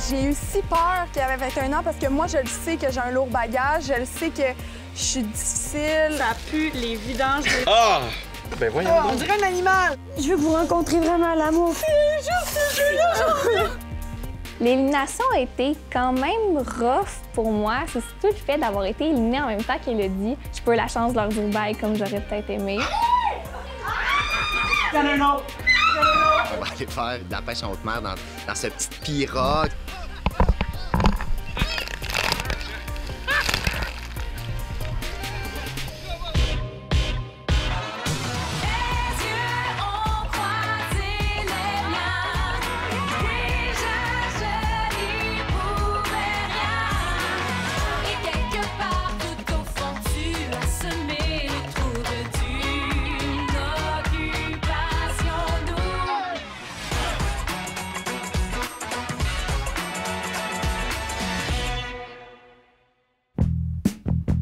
J'ai eu si peur qu'il avait 21 ans parce que moi, je le sais que j'ai un lourd bagage, je le sais que je suis difficile. Ça pue les vidanges. Ah! Ben voyons On dirait un animal! Je veux vous rencontrer vraiment l'amour. L'élimination a été quand même rough pour moi. C'est surtout le fait d'avoir été éliminée en même temps qu'elle a dit. J'ai pas eu la chance de leur dire bye comme j'aurais peut-être aimé. On va aller faire de la pêche en haute mer dans cette petite pirogue.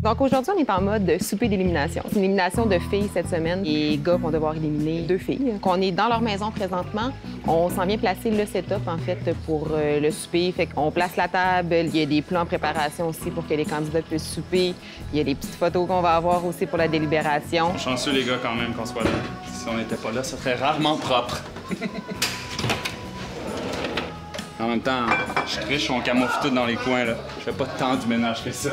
Donc aujourd'hui, on est en mode souper d'élimination. C'est une élimination de filles cette semaine. Les gars vont devoir éliminer 2 filles. On est dans leur maison présentement. On s'en vient placer le setup, en fait, pour le souper. Fait qu'on place la table. Il y a des plans en préparation aussi pour que les candidats puissent souper. Il y a des petites photos qu'on va avoir aussi pour la délibération. Chanceux, les gars, quand même, qu'on soit là. Si on n'était pas là, ça serait rarement propre. En même temps, je suis riche, on camoufle tout dans les coins, là. Je fais pas tant du ménage que ça.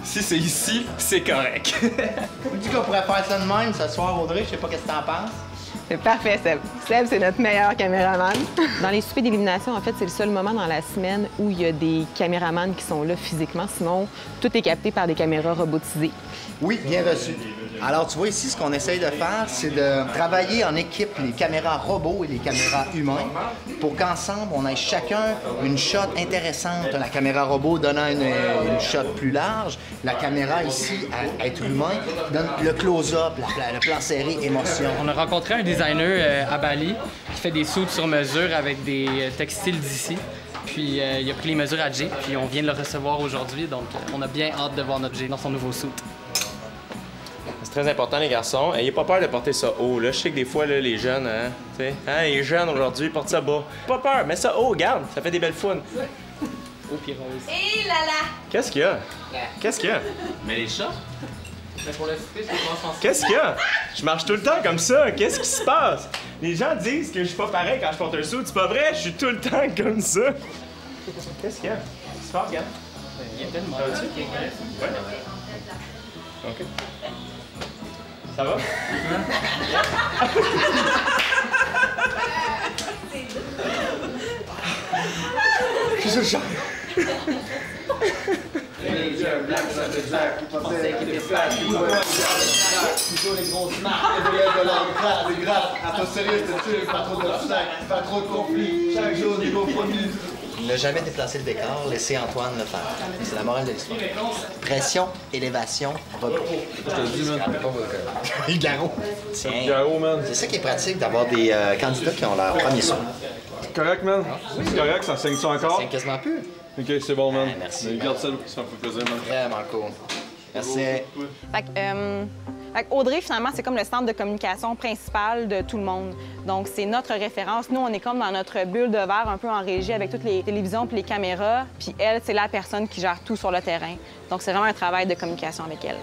Si c'est ici, c'est correct. On dit qu'on pourrait faire ça de même ce soir, Audrey. Je sais pas qu'est-ce que t'en penses. C'est parfait, Seb. Seb, c'est notre meilleur caméraman. Dans les soupers d'élimination, en fait, c'est le seul moment dans la semaine où il y a des caméramans qui sont là physiquement. Sinon, tout est capté par des caméras robotisées. Oui, bien reçu. Alors, tu vois, ici, ce qu'on essaye de faire, c'est de travailler en équipe les caméras robots et les caméras humains pour qu'ensemble, on ait chacun une shot intéressante. La caméra robot donnant une shot plus large. La caméra ici, à être humain, donne le close-up, le plan serré, émotion. On a rencontré un designer à Bali qui fait des suits sur mesure avec des textiles d'ici. Puis il a pris les mesures à Jay, puis on vient de le recevoir aujourd'hui, donc on a bien hâte de voir notre Jay dans son nouveau suit. C'est très important, les garçons. Ayez pas peur de porter ça haut. Là, je sais que des fois, là, les jeunes, hein, les jeunes aujourd'hui, ils portent ça bas. Pas peur, mets ça haut, regarde, ça fait des belles founes. Au pied rose. Et là là! Qu'est-ce qu'il y a? Qu'est-ce qu'il y a? Mais les chats? Mais pour le souper, c'est pas sens. Qu'est-ce qu'il y a? Je marche tout le temps comme ça. Qu'est-ce qui se passe? Les gens disent que je suis pas pareil quand je porte un suit. C'est pas vrai, je suis tout le temps comme ça. Qu'est-ce qu'il y a? Qu'est-ce qui se passe, regarde? Il y a tellement de trucs qui intéressent. Ouais. OK. Ça va? Je suis sur le Ne jamais déplacer le décor, laissez Antoine le faire. C'est la morale de l'histoire. Pression, élévation, repos. Je te le dis, man. Le garrot. Tiens. Garot, man. C'est ça qui est pratique d'avoir des candidats qui ont leur premier son. C'est correct, man. C'est correct, ça saigne ça encore? Ça saigne quasiment plus. OK, c'est bon, man. Merci. Garde ça, ça me fait plaisir, man. Vraiment cool. Merci. Fait que Audrey, finalement, c'est comme le centre de communication principal de tout le monde. Donc, c'est notre référence. Nous, on est comme dans notre bulle de verre, un peu en régie avec toutes les télévisions puis les caméras. Puis elle, c'est la personne qui gère tout sur le terrain. Donc, c'est vraiment un travail de communication avec elle.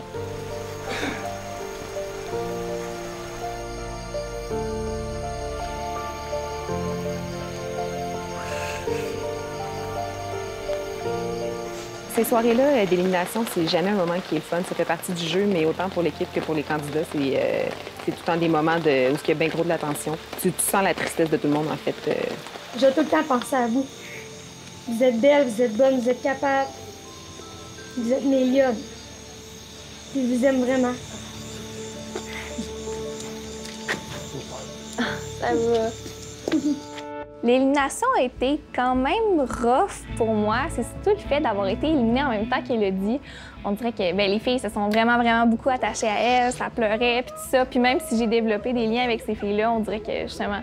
Ces soirées-là d'élimination, c'est jamais un moment qui est le fun. Ça fait partie du jeu, mais autant pour l'équipe que pour les candidats, c'est tout le temps des moments où il y a bien gros de l'attention. Tu sens la tristesse de tout le monde, en fait. Je vais tout le temps penser à vous. Vous êtes belles, vous êtes bonnes, vous êtes capables. Vous êtes mes lionnes. Je vous aime vraiment. Ça va. L'élimination a été quand même rough pour moi. C'est surtout le fait d'avoir été éliminée en même temps qu'elle a dit. On dirait que les filles se sont vraiment beaucoup attachées à elle, ça pleurait, puis tout ça. Puis même si j'ai développé des liens avec ces filles-là, on dirait que justement,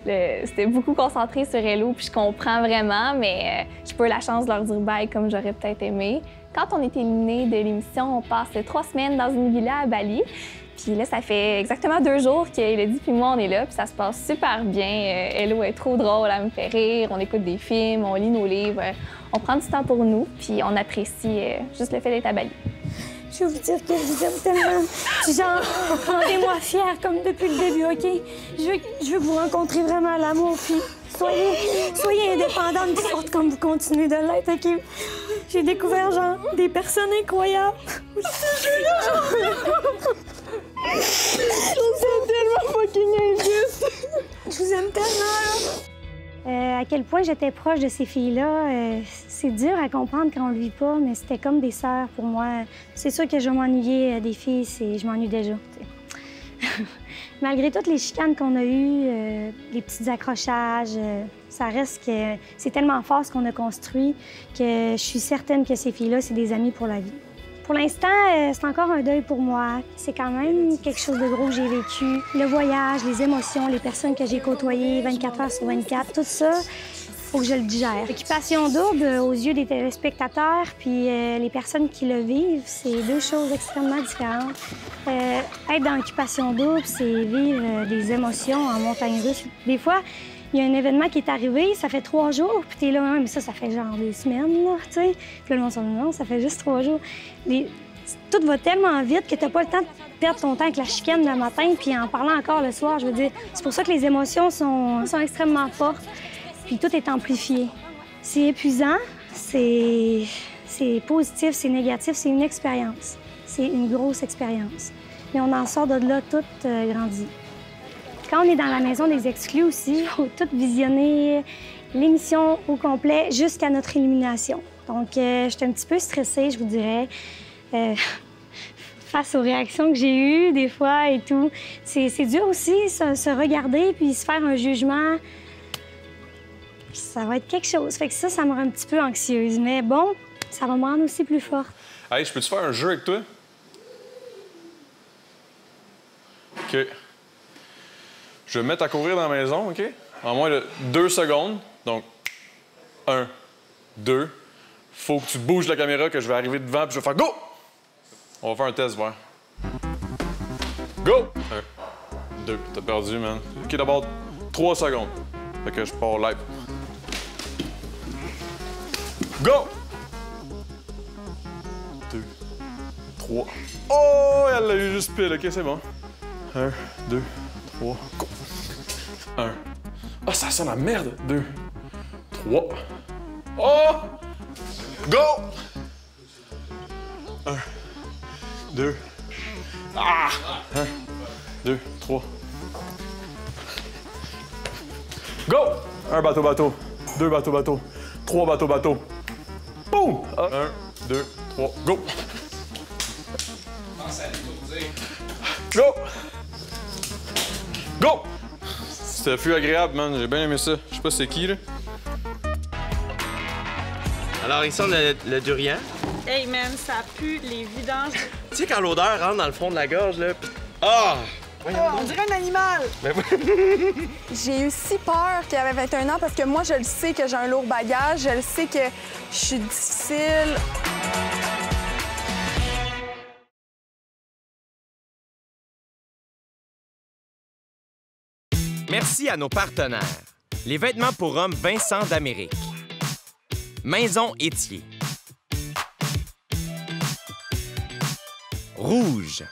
c'était beaucoup concentré sur Hello, puis je comprends vraiment, mais j'ai pas eu la chance de leur dire bye comme j'aurais peut-être aimé. Quand on est éliminé de l'émission, on passe 3 semaines dans une villa à Bali. Puis là, ça fait exactement 2 jours qu'Élodie puis moi, on est là, puis ça se passe super bien. Hello est trop drôle, elle me fait rire, on écoute des films, on lit nos livres, on prend du temps pour nous, puis on apprécie juste le fait d'être à Bali. Je veux vous dire que je vous aime tellement. Genre, rendez-moi fière comme depuis le début, OK? Je veux que vous rencontrez vraiment l'amour, puis soyez indépendante et forte comme vous continuez de l'être, OK? J'ai découvert, genre, des personnes incroyables. Je vous tellement fucking injuste. Je vous aime tellement. À quel point j'étais proche de ces filles-là, c'est dur à comprendre quand on le vit pas, mais c'était comme des sœurs pour moi. C'est sûr que je vais m'ennuyer des filles, je m'ennuie déjà. Malgré toutes les chicanes qu'on a eues, les petits accrochages, ça reste que c'est tellement fort ce qu'on a construit que je suis certaine que ces filles-là, c'est des amies pour la vie. Pour l'instant, c'est encore un deuil pour moi. C'est quand même quelque chose de gros que j'ai vécu. Le voyage, les émotions, les personnes que j'ai côtoyées 24 heures sur 24, tout ça, faut que je le digère. Occupation double, aux yeux des téléspectateurs, puis les personnes qui le vivent, c'est 2 choses extrêmement différentes. Être dans Occupation double, c'est vivre des émotions en montagne russe. Des fois, il y a un événement qui est arrivé, ça fait 3 jours, puis t'es là, mais ça fait genre 2 semaines, là, tu sais. Puis là, le monde se dit, non, ça fait juste 3 jours. Tout va tellement vite que t'as pas le temps de perdre ton temps avec la chicane le matin, puis en parlant encore le soir, je veux dire. C'est pour ça que les émotions sont extrêmement fortes, puis tout est amplifié. C'est épuisant, c'est positif, c'est négatif, c'est une expérience. C'est une grosse expérience. Mais on en sort de là toute grandie. Quand on est dans la maison des exclus aussi, il faut tout visionner l'émission au complet jusqu'à notre élimination. Donc, j'étais un petit peu stressée, je vous dirais, face aux réactions que j'ai eues des fois et tout. C'est dur aussi, se regarder puis se faire un jugement. Ça va être quelque chose. Fait que ça me rend un petit peu anxieuse. Mais bon, ça va me rendre aussi plus forte. Hey, je peux-tu faire un jeu avec toi? OK. Je vais me mettre à courir dans la maison, OK? En moins de 2 secondes. Donc, 1, 2. Faut que tu bouges la caméra, que je vais arriver devant, puis je vais faire go! On va faire un test, voir. Go! 1, 2. T'as perdu, man. OK, d'abord, 3 secondes. Fait que je pars live. Go! 2, 3. Oh, elle l'a eu juste pile. OK, c'est bon. 1, 2, 3, go! 1. Ah, ça sent la merde! 2, 3. Oh! Go! 1, 2. Ah! 1, 2, 3. Go! 1 bateau-bateau. 2 bateau-bateau. 3 bateau-bateau. Boum! 1, 2, 3, go! Go! Go! Ça fut agréable, man. J'ai bien aimé ça. Je sais pas c'est qui, là. Alors, ici, on a le durian. Hey, man, ça pue les vidanges. Tu sais, quand l'odeur rentre dans le fond de la gorge, là, pis... Ah! On dirait un animal! J'ai eu si peur qu'il avait 21 ans parce que moi, je le sais que j'ai un lourd bagage, je le sais que je suis difficile. Merci à nos partenaires. Les vêtements pour hommes Vincent d'Amérique. Maison Étier. Rouge.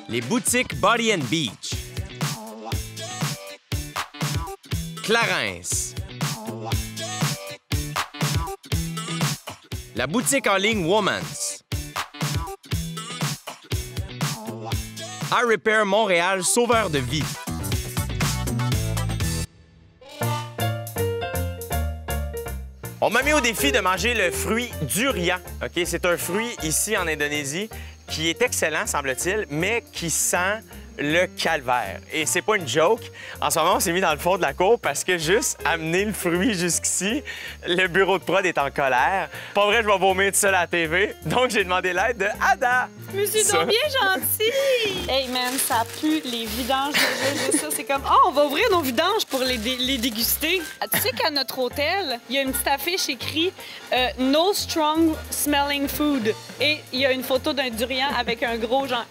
Les boutiques Body & Beach. Clarence. La boutique en ligne Woman's. iRepair Montréal, sauveur de vie. On m'a mis au défi de manger le fruit durian. C'est un fruit ici en Indonésie qui est excellent, semble-t-il, mais qui sent le calvaire. Et c'est pas une joke. En ce moment, on s'est mis dans le fond de la cour parce que juste amener le fruit jusqu'ici, le bureau de prod est en colère. Pas vrai, je vais vomir tout seul à la TV. Donc, j'ai demandé l'aide de Ada. Mais c'est donc bien gentil! Hey man, ça pue les vidanges déjà, juste ça. C'est comme, oh, on va ouvrir nos vidanges pour les déguster. Tu sais qu'à notre hôtel, il y a une petite affiche écrite No strong smelling food. Et il y a une photo d'un durian avec un gros genre.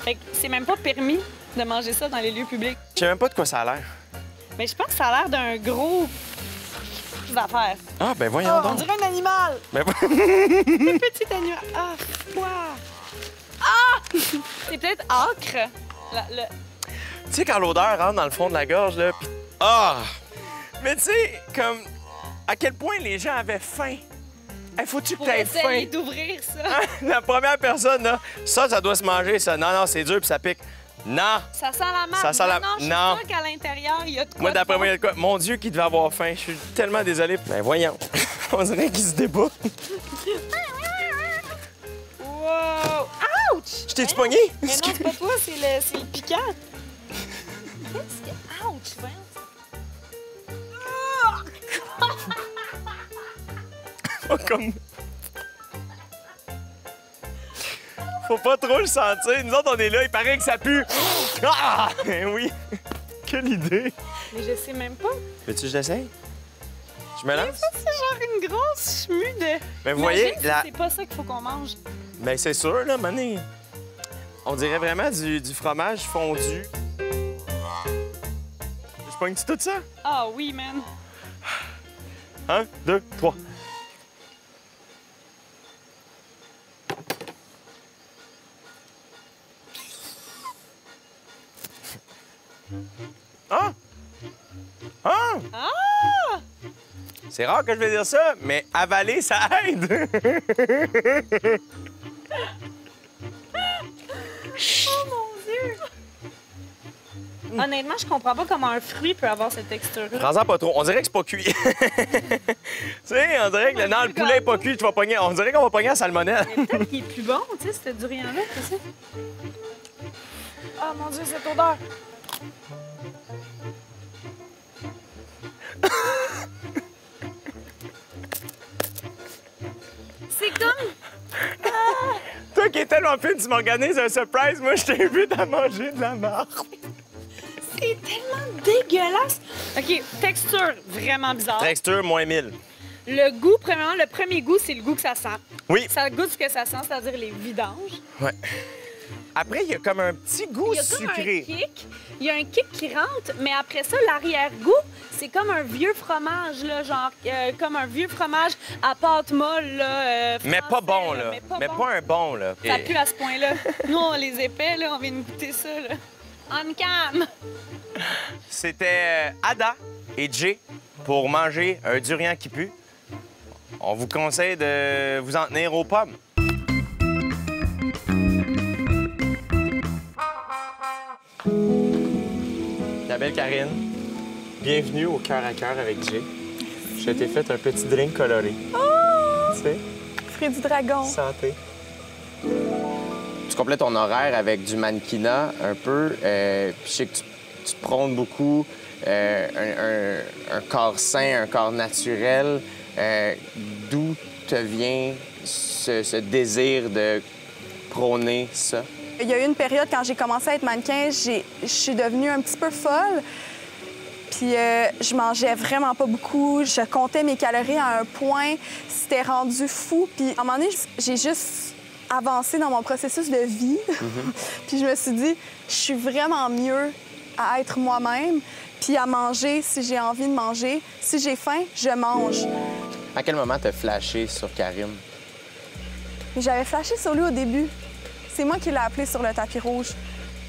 Fait que c'est même pas permis de manger ça dans les lieux publics. Je sais même pas de quoi ça a l'air. Mais je pense que ça a l'air d'un gros affaire. Ah, ben voyons donc. On dirait un animal. Ben... Un petit animal. Ah, froid. Ah! C'est peut-être âcre. Tu sais, quand l'odeur rentre dans le fond de la gorge, là, pis... Ah! Mais tu sais, comme... À quel point les gens avaient faim. Hey, faut-tu que t'aies faim? Pour essayer d'ouvrir ça. La première personne, là, ça doit se manger, ça. Non, non, c'est dur, puis ça pique. Non! Ça sent la marque. Ça sent la... Non, je suis non. sûre qu'à l'intérieur, il y a de quoi. Moi, d'après moi, il y a de quoi. Mon Dieu, qui devait avoir faim. Je suis tellement désolé. Ben voyons. On dirait qu'il se débat. Wow! Ouch! Je t'ai-tu pogné? Mais non, c'est pas toi, c'est le piquant. Qu'est-ce que... Ouch! Voyons. Pas comme... Faut pas trop le sentir. Nous autres, on est là, il paraît que ça pue. Ah! Ben oui! Quelle idée! Mais je sais même pas. Veux-tu que je l'essaye? Je me lance? Ça, c'est genre une grosse chemue de... Mais vous voyez, la... C'est pas ça qu'il faut qu'on mange. Ben c'est sûr, là, mané. On dirait vraiment du fromage fondu. Je pogne-tu tout ça? Ah oui, man. 1, 2, 3. Ah! Ah! Ah! C'est rare que je vais dire ça, mais avaler, ça aide! Oh mon Dieu! Honnêtement, je comprends pas comment un fruit peut avoir cette texture-là. Prends-en pas trop. On dirait que c'est pas cuit. Tu sais, on dirait que non, le poulet est pas cuit, tu vas pogner. On dirait qu'on va pogner la salmonelle. Mais peut-être qu'il est plus bon, tu sais, ce durian-là, tu sais. Oh mon Dieu, cette odeur! C'est comme... Toi qui es tellement fine, tu m'organises un surprise. Moi, je t'invite à manger de la marde. C'est tellement dégueulasse! OK, texture vraiment bizarre. Texture, moins 1000. Le goût, premièrement, le premier goût, c'est le goût que ça sent. Oui. Ça goûte ce que ça sent, c'est-à-dire les vidanges. Ouais. Après, il y a comme un petit goût sucré. Il y a un kick qui rentre, mais après ça, l'arrière-goût, c'est comme un vieux fromage, là, genre comme un vieux fromage à pâte molle, là, français, mais pas bon, là. Mais pas un bon, là. Ça pue à ce point-là. Nous, on les épais, là, on vient de goûter ça, là. On cam! C'était Ada et Jay pour manger un durian qui pue. On vous conseille de vous en tenir aux pommes. La belle Karine, bienvenue au Cœur à Cœur avec Jay. Je t'ai fait un petit drink coloré. Oh! Tu sais? Fruit du dragon. Santé. Tu complètes ton horaire avec du mannequinat un peu. Puis je sais que tu prônes beaucoup un corps sain, un corps naturel. D'où te vient ce désir de prôner ça? Il y a eu une période, quand j'ai commencé à être mannequin, je suis devenue un petit peu folle. Puis je mangeais vraiment pas beaucoup. Je comptais mes calories à un point. C'était rendu fou. Puis à un moment donné, j'ai juste avancé dans mon processus de vie. Puis je me suis dit, je suis vraiment mieux à être moi-même, puis à manger si j'ai envie de manger. Si j'ai faim, je mange. À quel moment t'as flashé sur Karim? J'avais flashé sur lui au début. C'est moi qui l'ai appelé sur le tapis rouge.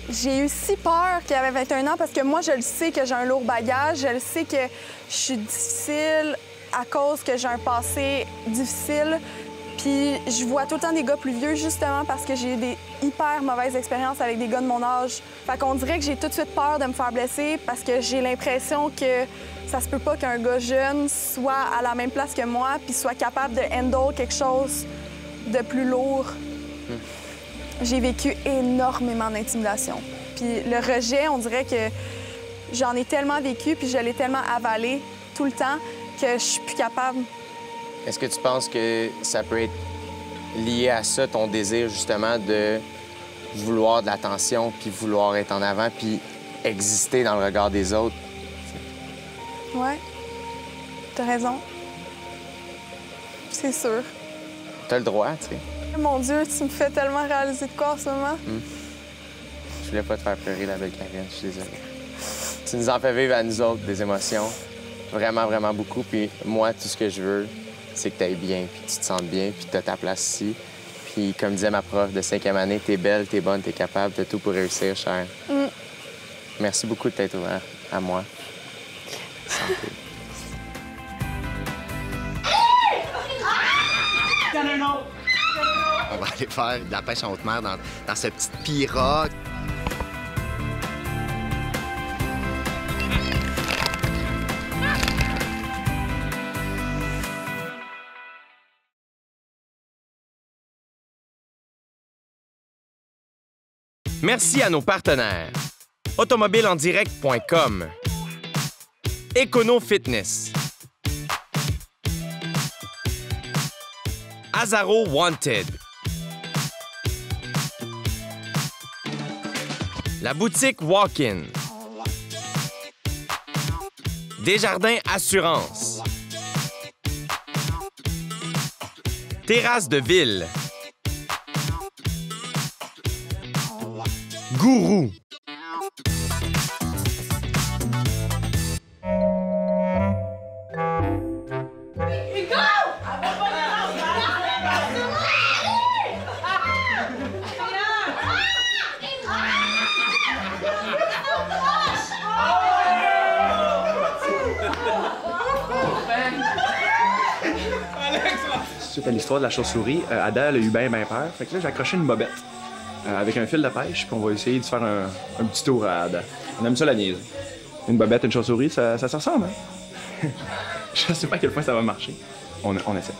J'ai eu si peur qu'il avait 21 ans parce que moi, je le sais que j'ai un lourd bagage. Je le sais que je suis difficile à cause que j'ai un passé difficile. Puis je vois tout le temps des gars plus vieux justement parce que j'ai eu des hyper mauvaises expériences avec des gars de mon âge. Fait qu'on dirait que j'ai tout de suite peur de me faire blesser parce que j'ai l'impression que ça se peut pas qu'un gars jeune soit à la même place que moi puis soit capable de handle quelque chose de plus lourd. J'ai vécu énormément d'intimidation. Puis le rejet, on dirait que j'en ai tellement vécu, puis je l'ai tellement avalé tout le temps que je suis plus capable. Est-ce que tu penses que ça peut être lié à ça, ton désir justement de vouloir de l'attention, puis vouloir être en avant, puis exister dans le regard des autres? Ouais, t'as raison. C'est sûr. T'as le droit, tu sais. Mon Dieu, tu me fais tellement réaliser de quoi en ce moment? Je voulais pas te faire pleurer, la belle Karine, je suis désolée. Tu nous en fais vivre à nous autres des émotions, vraiment, vraiment beaucoup. Puis moi, tout ce que je veux, c'est que tu ailles bien, puis que tu te sentes bien, puis que tu as ta place ici. Puis comme disait ma prof de 5e année, t'es belle, t'es bonne, t'es capable, t'as tout pour réussir, chère. Merci beaucoup de t'être ouvert à moi. Santé. On va aller faire de la pêche en haute mer dans cette petite pirogue. Merci à nos partenaires. Automobilendirect.com, Econo Fitness, Azaro Wanted, la boutique Walk-in, Desjardins Assurance, Terrasse de Ville, Gourou. Suite à l'histoire de la chauve-souris, Ada elle a eu bien peur. Fait que là, j'ai accroché une bobette avec un fil de pêche, puis on va essayer de faire un petit tour à Ada. On aime ça la niaiser. Une bobette, une chauve-souris, ça se ressemble, hein? Je sais pas à quel point ça va marcher. On essaie.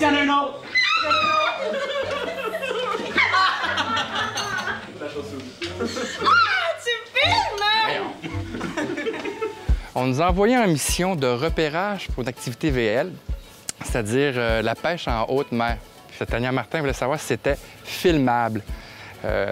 Y'en a un autre! La chauve-souris. Ah, tu filmes! On nous a envoyé en mission de repérage pour une activité VL, c'est-à-dire la pêche en haute mer. Cette année, Martin voulait savoir si c'était filmable.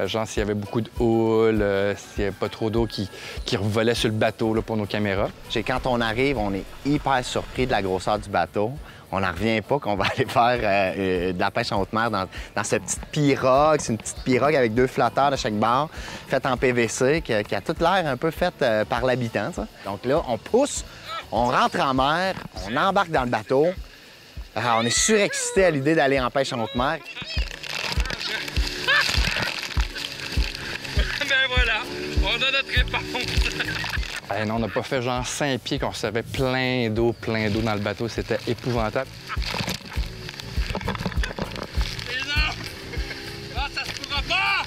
Genre s'il y avait beaucoup de houle, s'il n'y avait pas trop d'eau qui revolait sur le bateau là, pour nos caméras. Quand on arrive, on est hyper surpris de la grosseur du bateau. On n'en revient pas qu'on va aller faire de la pêche en haute mer dans cette petite pirogue. C'est une petite pirogue avec 2 flotteurs de chaque bord, faite en PVC, qui a toute l'air un peu faite par l'habitant. Donc là, on pousse, on rentre en mer, on embarque dans le bateau. On est surexcité à l'idée d'aller en pêche en haute mer. Ben voilà, on a notre réponse. Non, on n'a pas fait genre 5 pieds qu'on recevait plein d'eau dans le bateau. C'était épouvantable. Mais non! Ah, ça se pourra pas!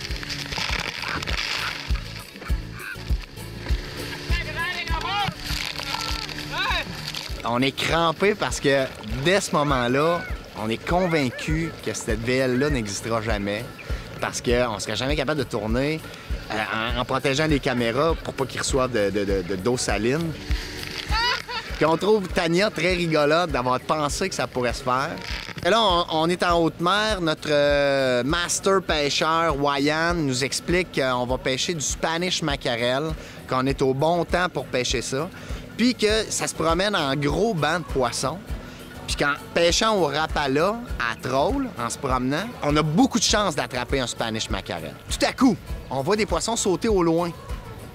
On est crampé parce que dès ce moment-là, on est convaincu que cette VL-là n'existera jamais parce qu'on ne serait jamais capable de tourner en protégeant les caméras pour pas qu'ils reçoivent d'eau saline. Puis on trouve Tania très rigolote d'avoir pensé que ça pourrait se faire. Et là, on est en haute mer. Notre master pêcheur, Wayan, nous explique qu'on va pêcher du Spanish mackerel, qu'on est au bon temps pour pêcher ça, puis que ça se promène en gros bancs de poissons. Puis qu'en pêchant au rapala, à troll, en se promenant, on a beaucoup de chances d'attraper un Spanish mackerel. Tout à coup, on voit des poissons sauter au loin.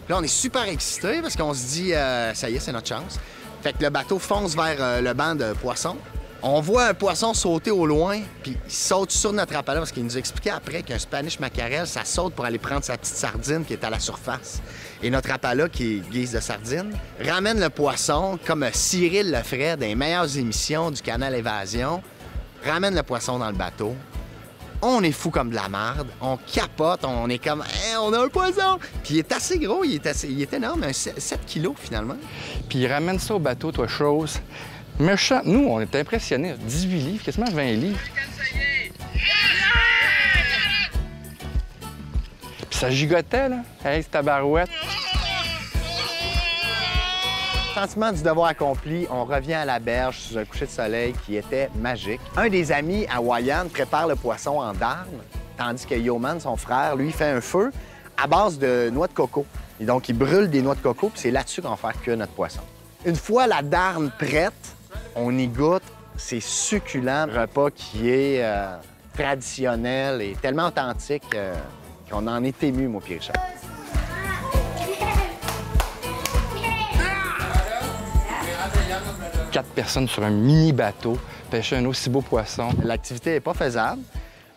Là, on est super excités parce qu'on se dit, ça y est, c'est notre chance. Fait que le bateau fonce vers le banc de poissons. On voit un poisson sauter au loin, puis il saute sur notre rapala parce qu'il nous expliquait après qu'un Spanish mackerel, ça saute pour aller prendre sa petite sardine qui est à la surface. Et notre rapala, qui est guise de sardine, ramène le poisson comme Cyril le ferait dans les meilleures émissions du canal Évasion. Ramène le poisson dans le bateau. On est fou comme de la merde. On capote. On est comme, hey, on a un poisson! Puis il est assez gros. Il est énorme. 7 kilos, finalement. Puis il ramène ça au bateau, toi, chose. Méchant. Nous, on est impressionnés. 18 livres, quasiment 20 livres. Ça gigotait, là. Hey, c'est tabarouette. Sentiment du devoir accompli, on revient à la berge sous un coucher de soleil qui était magique. Un des amis hawaïens prépare le poisson en darne, tandis que Yoman, son frère, lui, fait un feu à base de noix de coco. Et donc, il brûle des noix de coco, puis c'est là-dessus qu'on va faire cuire notre poisson. Une fois la darne prête, on y goûte. C'est succulent, un repas qui est traditionnel et tellement authentique qu'on en est ému, moi, puis Richard. 4 personnes sur un mini-bateau pêcher un aussi beau poisson. L'activité n'est pas faisable,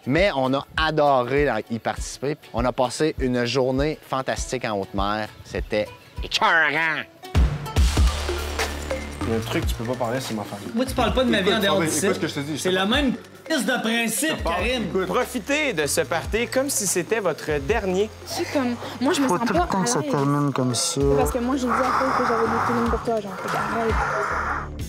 mais on a adoré y participer. On a passé une journée fantastique en haute mer. C'était écœurant! Il y a un truc que tu peux pas parler, c'est ma famille. Moi, tu parles pas de ma vie en dehors d'ici. Écoute ce que je te dis. C'est la même piste de principe, Karim. Profitez de ce party comme si c'était votre dernier. C'est comme... Moi, je me sens pas tout le temps que ça termine comme ça. Parce que moi, j'ai dit à Paul que j'avais des feelings pour toi, genre. Fait qu'arrête.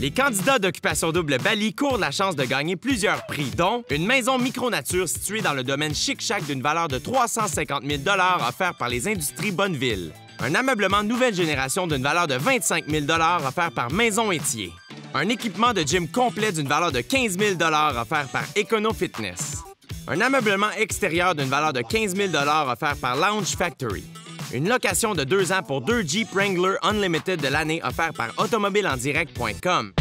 Les candidats d'Occupation Double Bali courent la chance de gagner plusieurs prix, dont une maison micronature située dans le domaine Chic-Chac d'une valeur de 350 000 offert par les industries Bonneville. Un ameublement nouvelle génération d'une valeur de 25 000 offert par Maison Étier. Un équipement de gym complet d'une valeur de 15 000 offert par Econo Fitness. Un ameublement extérieur d'une valeur de 15 000 offert par Lounge Factory. Une location de 2 ans pour 2 Jeep Wrangler Unlimited de l'année offert par automobilendirect.com.